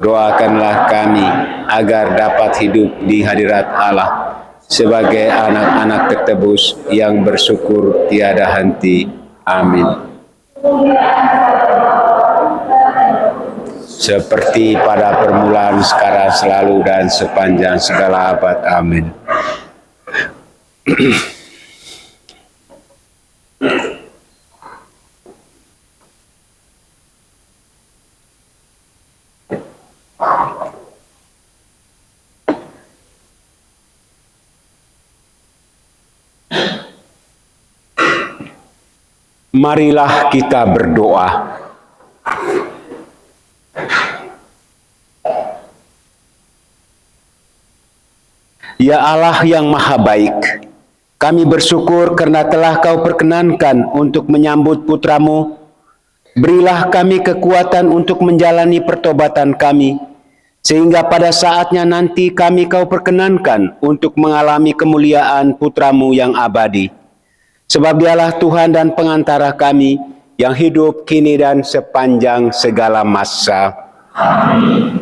doakanlah kami agar dapat hidup di hadirat Allah sebagai anak-anak tertebus yang bersyukur tiada henti. Amin. Seperti pada permulaan, sekarang, selalu, dan sepanjang segala abad. Amin. Marilah kita berdoa. Ya Allah yang Maha Baik, kami bersyukur karena telah Kau perkenankan untuk menyambut putra-Mu. Berilah kami kekuatan untuk menjalani pertobatan kami, sehingga pada saatnya nanti Kau perkenankan untuk mengalami kemuliaan putra-Mu yang abadi. Sebab Dialah Tuhan dan pengantara kami, yang hidup kini dan sepanjang segala masa. Amin.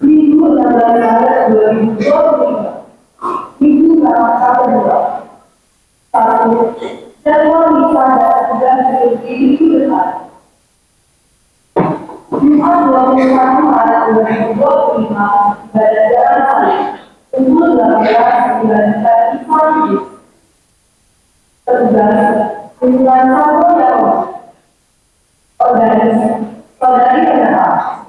Minggu 16 Maret 2023, Minggu Ramadan 1. Jadwal misa dan tugas liturgi minggu depan. Jumat 21 Maret 2025, ibadah jalan salib, pukul 18.09 pagi. Petugas kumpulan Satu Yawa, organisasi saudari pendapat.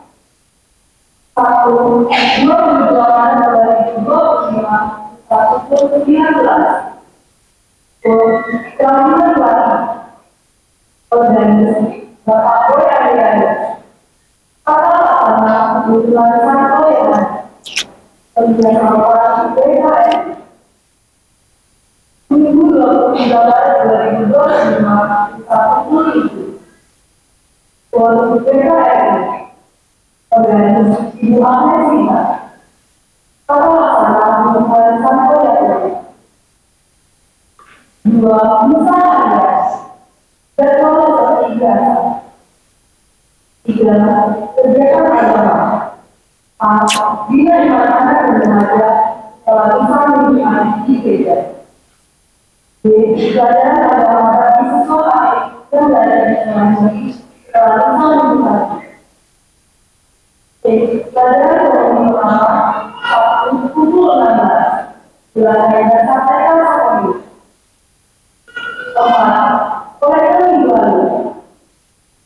1. 22 Maret 2025, 1:19. Kelahiran lagi, organisasi Bapak Boy Ariana, kata laksana kebutuhan Satu Yawa, kemudian orang BKN. Minggu 23 Maret 2025, 1:07. BKN, organisasi Ibu Amnesita, kata laksana kebutuhan Satu Yawa. 2. Misa Alias, jadwal seperti biasa. 3. Kegiatan agama. A. Bila anak-anak bersengaja telah bisa menikmati di gereja. B. Pelajaran agama bagi siswa yang berada di Sulawesi telah bisa menikmati. C. Pelajaran ekonomi utama 1:16. Wilayah dan sampaikan sekali. 4. Kolektor minggu lalu.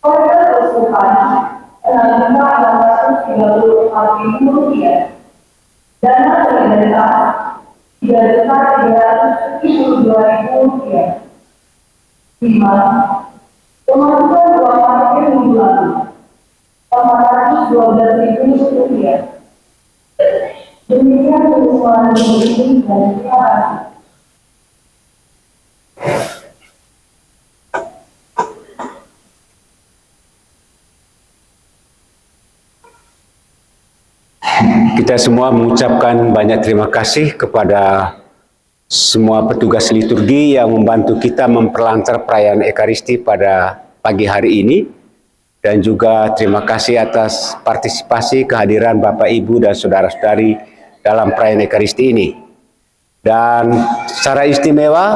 Kolektor kesukaan Rp6.634.000. Dana solidaritas Rp3.372.000. 5. Pemasukan dua parkir minggu lalu Rp412.000. Demikian keseluruhan ini dan terima kasih. Kita semua mengucapkan banyak terima kasih kepada semua petugas liturgi yang membantu kita memperlancar perayaan Ekaristi pada pagi hari ini. Dan juga terima kasih atas partisipasi kehadiran Bapak, Ibu, dan Saudara-saudari dalam perayaan Ekaristi ini. Dan secara istimewa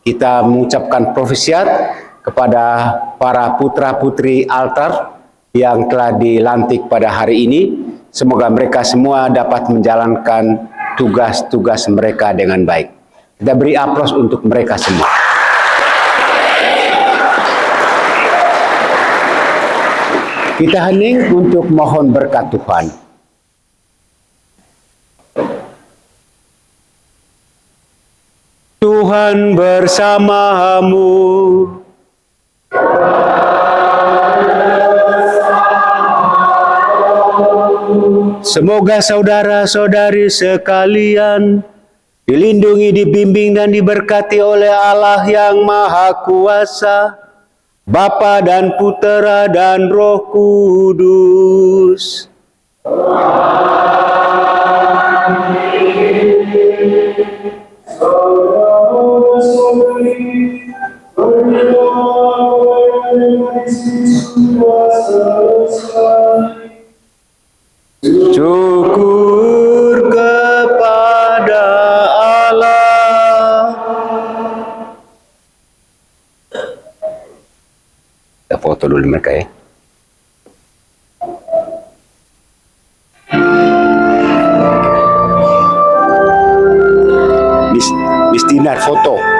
kita mengucapkan profesiat kepada para putra-putri altar yang telah dilantik pada hari ini. Semoga mereka semua dapat menjalankan tugas-tugas mereka dengan baik. Kita beri aplaus untuk mereka semua. Kita hening untuk mohon berkat Tuhan. Tuhan bersamamu. Semoga saudara-saudari sekalian dilindungi, dibimbing, dan diberkati oleh Allah yang Maha Kuasa, Bapa dan Putera dan Roh Kudus. Syukur kepada Allah. Kita foto dulu mereka ya. Miss Dinar foto.